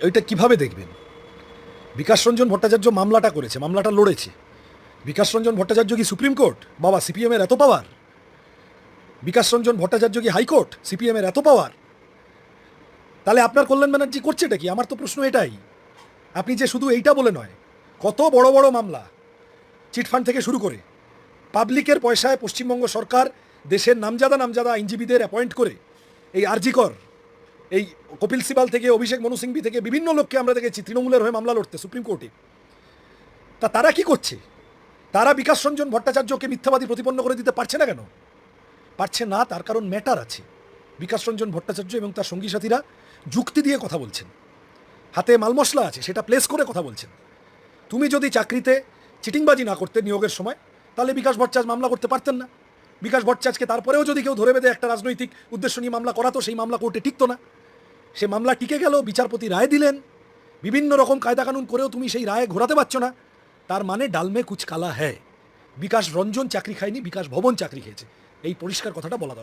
ওইটা কিভাবে দেখবেন? বিকাশ রঞ্জন ভট্টাচার্য মামলাটা করেছে, মামলাটা লড়েছে। বিকাশ রঞ্জন ভট্টাচার্য কি সুপ্রিম কোর্ট? বাবা, সিপিএমের এত পাওয়ার? বিকাশ রঞ্জন ভট্টাচার্য কি হাইকোর্ট? সিপিএমের এত পাওয়ার? তাহলে আপনার কল্যাণ ব্যানার্জি করছেটা কি? আমার তো প্রশ্ন এটাই। আপনি যে শুধু এইটা বলে নয়, কত বড় বড় মামলা, চিটফান্ড থেকে শুরু করে পাবলিকের পয়সায় পশ্চিমবঙ্গ সরকার দেশের নামজাদা নামজাদা আইনজীবীদের অ্যাপয়েন্ট করে এই আরজিকর, এই কপিল সিবাল থেকে অভিষেক মনু সিংভি থেকে বিভিন্ন লোককে আমরা দেখেছি তৃণমূলের হয়ে মামলা লড়তে সুপ্রিম কোর্টে। তারা কি করছে? তারা বিকাশ রঞ্জন ভট্টাচার্যকে মিথ্যাবাদী প্রতিপন্ন করে দিতে পারছে না কেন? পারছে না, তার কারণ ম্যাটার আছে। বিকাশ রঞ্জন ভট্টাচার্য এবং তার সঙ্গী সাথীরা যুক্তি দিয়ে কথা বলছেন, হাতে মাল মশলা আছে, সেটা প্লেস করে কথা বলছেন। তুমি যদি চাকরিতে চিটিংবাজি না করতে নিয়োগের সময়, তাহলে বিকাশ ভট্টাচার্য মামলা করতে পারতেন না। বিকাশ ভট্টাচার্যকে তারপরেও যদি কেউ ধরে বেঁধে একটা রাজনৈতিক উদ্দেশ্য নিয়ে মামলা করাতো, সেই মামলা কোর্টে টিকতো না। সে মামলা টিকে গেল, বিচারপতি রায় দিলেন, বিভিন্ন রকম কায়দাকানুন করেও তুমি সেই রায়ে ঘোরাতে পারছো না। তার মানে ডালমে কুচ কালা হ্যায়। বিকাশ রঞ্জন চাকরি খায়নি, বিকাশ ভবন চাকরি খেয়েছে। এই পরিষ্কার কথাটা বলা দরকার।